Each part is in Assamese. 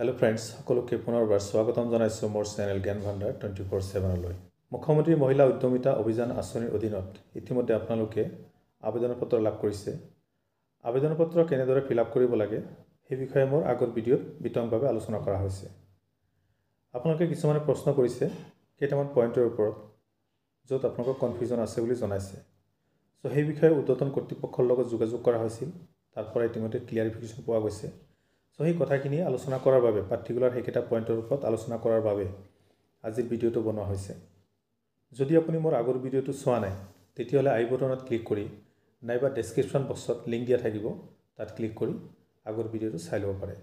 Hello friends, সকলোকে পুনৰবাৰ স্বাগতম জনাইছো মোৰ চেনেল জ্ঞান ভাণ্ডাৰ 24/7 লৈ। মুখ্যমন্ত্ৰী মহিলা উদ্যমিতা অভিযান আঁচনিৰ অধীনত ইতিমধ্যে আপোনালোকে আবেদন পত্ৰ লাভ কৰিছে। আবেদন পত্ৰ কেনেদৰে ফিল আপ কৰিব লাগে সেই বিষয়ে মোৰ আগৰ ভিডিঅ'ত বিতংভাৱে আলোচনা কৰা হৈছে। আপোনালোকে কিছুমানে প্ৰশ্ন কৰিছে কেইটামান পইণ্টৰ ওপৰত য'ত আপোনালোকৰ কনফিউজন আছে বুলি জনাইছে। সো সেই বিষয়ে উদ্যতন কৰ্তৃপক্ষৰ লগত যোগাযোগ কৰা হৈছিল। তাৰ পৰা ইতিমধ্যে ক্লিয়াৰিফিকেশ্যন পোৱা গৈছে। সো সেই কথাখিনি আলোচনা কৰাৰ বাবে পাৰ্টিকুলাৰ সেইকেইটা পইণ্টৰ ওপৰত আলোচনা কৰাৰ বাবে আজিৰ ভিডিঅ'টো বনোৱা হৈছে। যদি আপুনি মোৰ আগৰ ভিডিঅ'টো চোৱা নাই তেতিয়াহ'লে আই বটনত ক্লিক কৰি নাইবা ডেছক্ৰিপশ্যন বক্সত লিংক দিয়া থাকিব, তাত ক্লিক কৰি আগৰ ভিডিঅ'টো চাই ল'ব পাৰে।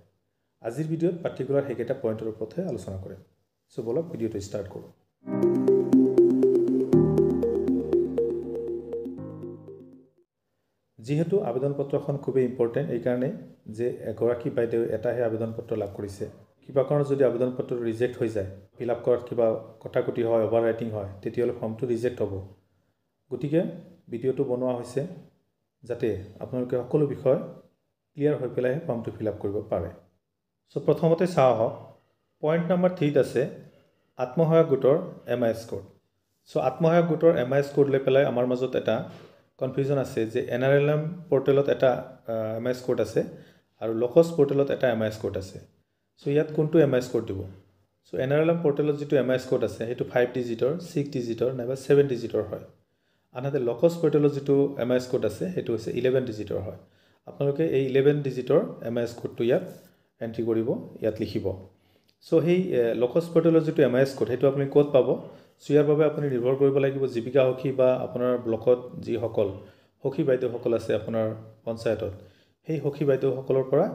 আজিৰ ভিডিঅ'ত পাৰ্টিকুলাৰ সেইকেইটা পইণ্টৰ ওপৰতহে আলোচনা কৰিম। সো বলক ভিডিঅ'টো ষ্টাৰ্ট কৰোঁ। যিহেতু আবেদন পত্ৰখন খুবেই ইম্পৰ্টেণ্ট, এইকাৰণে যে এগৰাকী বাইদেউ এটাহে আবেদন পত্ৰ লাভ কৰিছে। কিবা কাৰণত যদি আবেদন পত্ৰটো ৰিজেক্ট হৈ যায়, ফিল আপ কৰাত কিবা কটাকটি হয়, অভাৰ ৰাইটিং হয়, তেতিয়াহ'লে ফৰ্মটো ৰিজেক্ট হ'ব। গতিকে ভিডিঅ'টো বনোৱা হৈছে যাতে আপোনালোকে সকলো বিষয় ক্লিয়াৰ হৈ পেলাইহে ফৰ্মটো ফিল আপ কৰিব পাৰে। চ' প্ৰথমতে চাওঁ আহক, পইণ্ট নম্বৰ 3ত আছে আত্মসহায়ক গোটৰ MIS কোড। চ' আত্মসহায়ক গোটৰ MIS কোড লৈ পেলাই আমাৰ মাজত এটা কনফিউজন আছে যে NRLM পৰ্টেলত এটা MIS কোড আছে আৰু লকছ পৰ্টেলত এটা MIS কোড আছে। চ' ইয়াত কোনটো MIS কোড দিব? চ' NRLM পৰ্টেলত যিটো MIS কোড আছে সেইটো 5 ডিজিটৰ, 6 ডিজিটৰ নাইবা 7 ডিজিটৰ হয়। আনহাতে লকছ পৰ্টেলত যিটো MIS কোড আছে সেইটো হৈছে 11 ডিজিটৰ হয়। আপোনালোকে এই 11 ডিজিটৰ MIS কোডটো ইয়াত এণ্ট্ৰি কৰিব, ইয়াত লিখিব। চ' সেই লকছ পৰ্টেলৰ যিটো MIS কোড সেইটো আপুনি ক'ত পাব? চ' ইয়াৰ বাবে আপুনি নিৰ্ভৰ কৰিব লাগিব জীৱিকা সখী বা আপোনাৰ ব্লকত যিসকল সখী বাইদেউসকল আছে আপোনাৰ পঞ্চায়তত, সেই সখী বাইদেউসকলৰ পৰা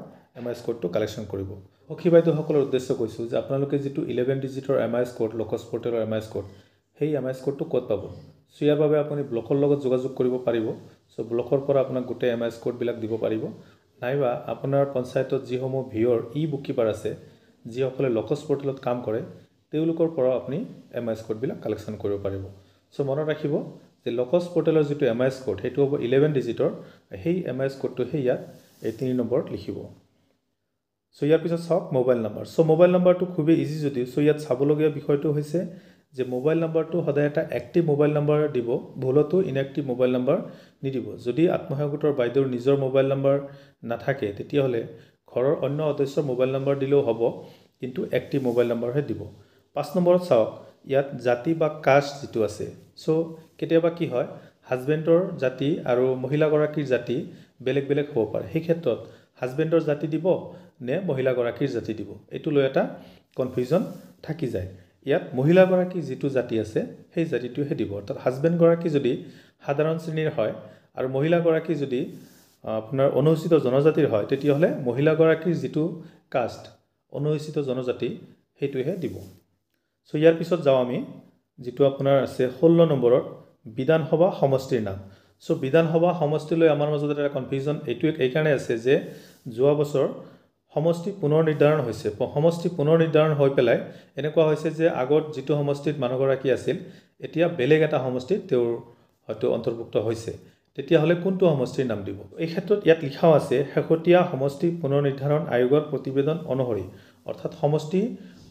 MIS কোডটো কালেকশ্যন কৰিব। সখী বাইদেউসকলৰ উদ্দেশ্য কৈছোঁ যে আপোনালোকে যিটো 11 ডিজিটৰ MIS কোড, লকছ পৰ্টেলৰ MIS কোড, সেই MIS কোডটো ক'ত পাব? চ' ইয়াৰ বাবে আপুনি ব্লকৰ লগত যোগাযোগ কৰিব পাৰিব। চ' ব্লকৰ পৰা আপোনাক গোটেই MIS কোডবিলাক দিব পাৰিব, নাইবা আপোনাৰ পঞ্চায়তত যিসমূহ ভিঅ'ৰ বুক কিপাৰ আছে, যিসকলে লকছ পৰ্টেলত কাম কৰে, তেওঁলোকৰ পৰা আপুনি MIS কোডবিলাক কালেকশ্যন কৰিব পাৰিব। চ' মনত ৰাখিব যে লকছ পৰ্টেলৰ যিটো MIS কোড সেইটো হ'ব 11 ডিজিটৰ, সেই MIS কোডটোহে ইয়াত এই 3 নম্বৰত লিখিব। চ' ইয়াৰ পিছত চাওক মোবাইল নম্বৰ। চ' মোবাইল নম্বৰটো খুবেই ইজি যদিও, চ' ইয়াত চাবলগীয়া বিষয়টো হৈছে যে মোবাইল নম্বৰটো সদায় এটা এক্টিভ মোবাইল নম্বৰ দিব, ভুলতো ইনএক্টিভ মোবাইল নম্বৰ নিদিব। যদি আত্মসহায়ক গোটৰ বাইদেউৰ নিজৰ মোবাইল নম্বৰ নাথাকে তেতিয়াহ'লে ঘৰৰ অন্য সদস্যৰ মোবাইল নম্বৰ দিলেও হ'ব, কিন্তু এক্টিভ মোবাইল নম্বৰহে দিব। 5 নম্বৰত চাওক, ইয়াত জাতি বা কাষ্ট যিটো আছে, চ' কেতিয়াবা কি হয় হাজবেণ্ডৰ জাতি আৰু মহিলাগৰাকীৰ জাতি বেলেগ বেলেগ হ'ব পাৰে। সেই ক্ষেত্ৰত হাজবেণ্ডৰ জাতি দিব নে মহিলাগৰাকীৰ জাতি দিব, এইটো লৈ এটা কনফিউজন থাকি যায়। ইয়াত মহিলাগৰাকীৰ যিটো জাতি আছে সেই জাতিটোহে দিব। অৰ্থাৎ হাজবেণ্ডগৰাকী যদি সাধাৰণ শ্ৰেণীৰ হয় আৰু মহিলাগৰাকী যদি আপোনাৰ অনুসূচিত জনজাতিৰ হয়, তেতিয়াহ'লে মহিলাগৰাকীৰ যিটো কাষ্ট, অনুসূচিত জনজাতি, সেইটোহে দিব। চ' ইয়াৰ পিছত যাওঁ আমি, যিটো আপোনাৰ আছে 16 নম্বৰত বিধানসভা সমষ্টিৰ নাম। চ' বিধানসভা সমষ্টিলৈ আমাৰ মাজত এটা কনফিউজন এইকাৰণে আছে যে যোৱা বছৰ সমষ্টি পুনৰ নিৰ্ধাৰণ হৈছে। সমষ্টি পুনৰ নিৰ্ধাৰণ হৈ পেলাই এনেকুৱা হৈছে যে আগত যিটো সমষ্টিত মানুহগৰাকী আছিল, এতিয়া বেলেগ এটা সমষ্টিত তেওঁৰ হয়তো অন্তৰ্ভুক্ত হৈছে। তেতিয়াহ'লে কোনটো সমষ্টিৰ নাম দিব? এই ক্ষেত্ৰত ইয়াত লিখাও আছে শেহতীয়া সমষ্টি পুনৰ নিৰ্ধাৰণ আয়োগৰ প্ৰতিবেদন অনুসৰি। অৰ্থাৎ সমষ্টি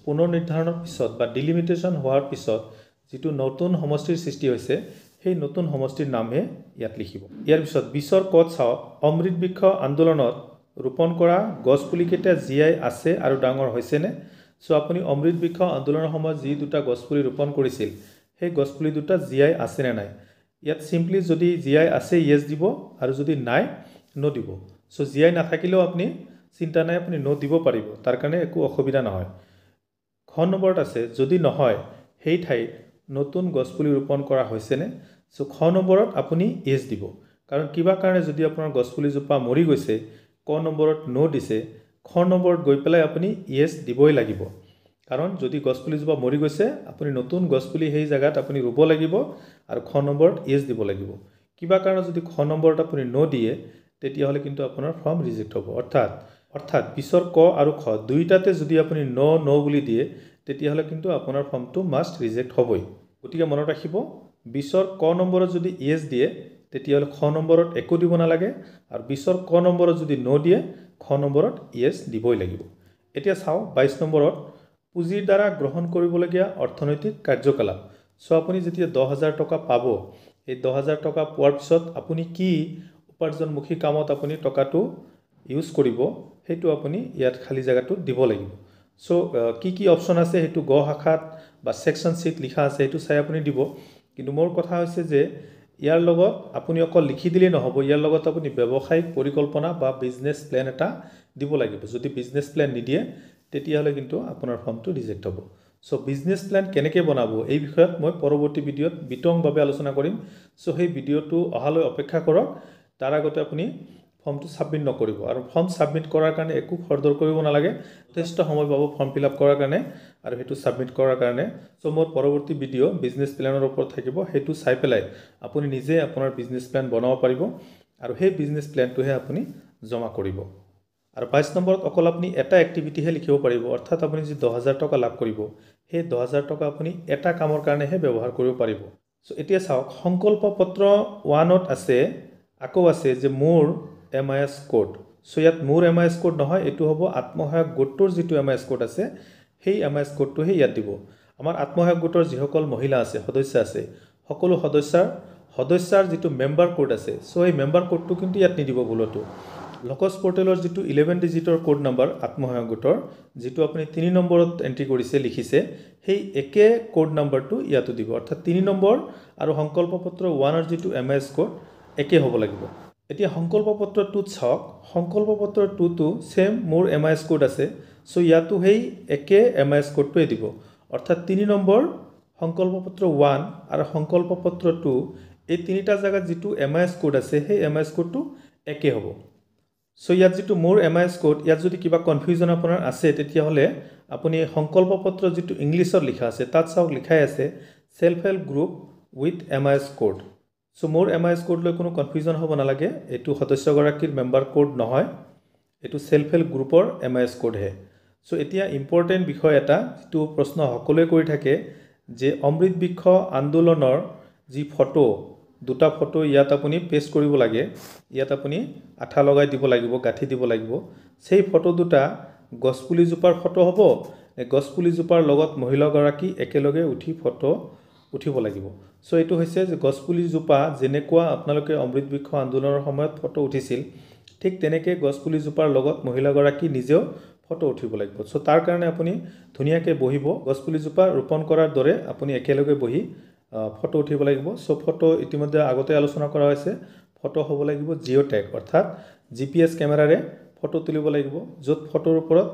পুনৰ নিৰ্ধাৰণৰ পিছত বা ডিলিমিটেশ্যন হোৱাৰ পিছত যিটো নতুন সমষ্টিৰ সৃষ্টি হৈছে, সেই নতুন সমষ্টিৰ নামহে ইয়াত লিখিব। ইয়াৰ পিছত 20ৰ ক'ত চাওক, অমৃত বৃক্ষ আন্দোলনত ৰোপণ কৰা গছপুলিকেইটা জীয়াই আছে আৰু ডাঙৰ হৈছেনে? চ' আপুনি অমৃত বৃক্ষ আন্দোলনৰ সময়ত যি দুটা গছপুলি ৰোপণ কৰিছিল, সেই গছপুলি দুটা জীয়াই আছেনে নাই? ইয়াত চিম্পলি যদি জীয়াই আছে য়েছ দিব, আৰু যদি নাই ন' দিব। চ' জীয়াই নাথাকিলেও আপুনি চিন্তা নাই, আপুনি ন' দিব পাৰিব, তাৰ কাৰণে একো অসুবিধা নহয়। খ নম্বৰত আছে যদি নহয় সেই ঠাইত নতুন গছপুলি ৰোপণ কৰা হৈছেনে? চ' খ নম্বৰত আপুনি য়েছ দিব, কাৰণ কিবা কাৰণে যদি আপোনাৰ গছপুলিজোপা মৰি গৈছে, ক নম্বৰত ন' দিছে, খ নম্বৰত গৈ পেলাই আপুনি য়েছ দিবই লাগিব। কাৰণ যদি গছপুলিজোপা মৰি গৈছে, আপুনি নতুন গছপুলি সেই জেগাত আপুনি ৰুব লাগিব আৰু খ নম্বৰত য়েছ দিব লাগিব। কিবা কাৰণত যদি খ নম্বৰত আপুনি ন' দিয়ে, তেতিয়াহ'লে কিন্তু আপোনাৰ ফৰ্ম ৰিজেক্ট হ'ব। অৰ্থাৎ 20ৰ ক আৰু খ দুয়োটাতে যদি আপুনি ন' বুলি দিয়ে, তেতিয়াহ'লে কিন্তু আপোনাৰ ফৰ্মটো মাষ্ট ৰিজেক্ট হ'বই। গতিকে মনত ৰাখিব, 20ৰ ক নম্বৰত যদি য়েছ দিয়ে, তেতিয়াহ'লে খ নম্বৰত একো দিব নালাগে, আৰু 20ৰ ক নম্বৰত যদি ন' দিয়ে, খ নম্বৰত য়েছ দিবই লাগিব। এতিয়া চাওক 22 নম্বৰত পুঁজিৰ দ্বাৰা গ্ৰহণ কৰিবলগীয়া অৰ্থনৈতিক কাৰ্যকলাপ। সো আপুনি যেতিয়া 10,000 টকা পাব, এই 10,000 টকা পোৱাৰ পিছত আপুনি কি উপাৰ্জনমুখী কামত আপুনি টকাটো ইউজ কৰিব, সেইটো আপুনি ইয়াত খালি জায়গাটো দিব লাগিব। সো কি অপশ্যন আছে সেইটো গ শাখাত বা সেকশন চিট লিখা আছে, সেইটো চাই আপুনি দিব। কিন্তু মোৰ কথা হৈছে যে ইয়াৰ লগত আপুনি অকল লিখি দিলেই নহ'ব, ইয়াৰ লগত আপুনি ব্যৱসায়িক পৰিকল্পনা বা বিজনেছ প্লেন এটা দিব লাগিব। যদি বিজনেছ প্লেন নিদিয়ে তেতিয়াহ'লে কিন্তু আপোনাৰ ফৰ্মটো ৰিজেক্ট হ'ব। সো বিজনেছ প্লেন কেনেকৈ বনাব এই বিষয়ত মই পৰৱৰ্তী ভিডিঅ'ত বিতংভাৱে আলোচনা কৰিম। সো সেই ভিডিঅ'টো অহালৈ অপেক্ষা কৰক। তাৰ আগতে আপুনি ফৰ্মটো ছাবমিট নকৰিব, আৰু ফৰ্ম ছাবমিট কৰাৰ কাৰণে একো খৰদৰ কৰিব নালাগে, যথেষ্ট সময় পাব ফৰ্ম ফিল আপ কৰাৰ কাৰণে আৰু সেইটো ছাবমিট কৰাৰ কাৰণে। সো মোৰ পৰৱৰ্তী ভিডিঅ' বিজনেছ প্লেনৰ ওপৰত থাকিব, সেইটো চাই পেলাই আপুনি নিজে আপোনাৰ বিজনেছ প্লেন বনাব পাৰিব আৰু সেই বিজনেছ প্লেনটোহে আপুনি জমা কৰিব। আৰু 22 নম্বৰত অকল আপুনি এটা এক্টিভিটিহে লিখিব পাৰিব, অৰ্থাৎ আপুনি যি 10,000 টকা লাভ কৰিব সেই 10,000 টকা আপুনি এটা কামৰ কাৰণেহে ব্যৱহাৰ কৰিব পাৰিব। সো এতিয়া চাওক সংকল্প পত্ৰ 1ত আছে, আকৌ আছে যে মোৰ MIS কোড। সো ইয়াত মোৰ MIS কোড নহয়, এইটো হ'ব আত্মসহায়ক গোটটোৰ যিটো MIS কোড আছে সেই MIS কোডটোহে ইয়াত দিব। আমাৰ আত্মসহায়ক গোটৰ যিসকল মহিলা আছে, সদস্য আছে, সকলো সদস্যাৰ যিটো মেম্বাৰ কোড আছে, সো এই মেম্বাৰ কোডটো কিন্তু ইয়াত নিদিব ভুলতো। লোকছ পৰ্টেলৰ যিটো 11 ডিজিটৰ কোড নাম্বাৰ আত্মসহায়ক গোটৰ, যিটো আপুনি 3 নম্বৰত এণ্ট্ৰি কৰিছে লিখিছে, সেই একে কোড নাম্বাৰটো ইয়াতো দিব। অৰ্থাৎ 3 নম্বৰ আৰু সংকল্প পত্ৰ 1ৰ যিটো MIS কোড একে হ'ব লাগিব। এতিয়া সংকল্প পত্ৰ 2ত চাওক, সংকল্প পত্ৰ 2টো সেম মোৰ MIS কোড আছে, সো ইয়াতো সেই একে MIS কোডটোৱে দিব। অৰ্থাৎ 3 নম্বৰ, সংকল্প পত্ৰ 1 আৰু সংকল্প পত্ৰ 2 এই তিনিটা জায়গাত যিটো MIS কোড আছে সেই MIS কোডটো একে হ'ব। সো ইয়াত যিটো মোৰ MIS কোড, ইয়াত যদি কিবা কনফিউজন আপোনাৰ আছে তেতিয়াহ'লে আপুনি সংকল্প পত্ৰ যিটো ইংলিছত লিখা আছে তাত চাওক লিখাই আছে self help group with MIS code. So মোৰ MIS কোড লৈ কোনো কনফিউজন হ'ব নালাগে, এইটো সদস্যগৰাকীৰ মেম্বাৰ কোড নহয়, এইটো সেল্ফ হেল্প গ্ৰুপৰ MIS কোডহে। সো এতিয়া ইম্পৰ্টেণ্ট বিষয় এটা, যিটো প্ৰশ্ন সকলোৱে কৰি থাকে যে অমৃত বৃক্ষ আন্দোলনৰ যি ফটো, দুটা ফটো ইয়াত আপুনি পেষ্ট কৰিব লাগে, ইয়াত আপুনি আঠা লগাই দিব লাগিব, গাঁঠি দিব লাগিব। সেই ফটো দুটা গছপুলিজোপাৰ ফটো হ'ব, গছপুলিজোপাৰ লগত মহিলাগৰাকী একেলগে ফটো উঠিব লাগিব। সো এইটো হৈছে যে গছপুলিজোপা যেনেকুৱা আপোনালোকে অমৃত বৃক্ষ আন্দোলনৰ সময়ত ফটো উঠিছিল, ঠিক তেনেকৈ গছপুলিজোপাৰ লগত মহিলাগৰাকী নিজেও ফটো উঠিব লাগিব। সো তাৰ কাৰণে আপুনি ধুনীয়াকৈ বহিব, গছপুলিজোপা ৰোপণ কৰাৰ দৰে আপুনি একেলগে বহি ফটো উঠিব লাগিব। সো ফটো ইতিমধ্যে আগতে আলোচনা কৰা হৈছে, ফটো হ'ব লাগিব জিঅ' টেগ, অৰ্থাৎ GPS কেমেৰাৰে ফটো তুলিব লাগিব, য'ত ফটোৰ ওপৰত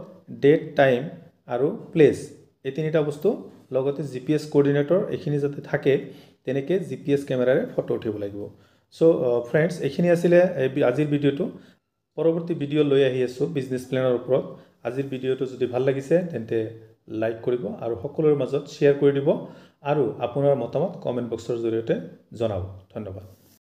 ডেট, টাইম আৰু প্লেচ এই তিনিটা বস্তু, লগতে GPS কোঅৰ্ডিনেটৰ এইখিনি যাতে থাকে, তেনেকৈ GPS কেমেৰাৰে ফটো উঠিব লাগিব। সো ফ্ৰেণ্ডছ, এইখিনি আছিলে আজিৰ ভিডিঅ'টো। পৰৱৰ্তী ভিডিঅ' লৈ আহি আছোঁ বিজনেছ প্লেনৰ ওপৰত। আজিৰ ভিডিঅ'টো যদি ভাল লাগিছে তেন্তে লাইক কৰিব আৰু সকলোৰে মাজত শ্বেয়াৰ কৰি দিব আৰু আপোনাৰ মতামত কমেণ্ট বক্সৰ জৰিয়তে জনাব। ধন্যবাদ।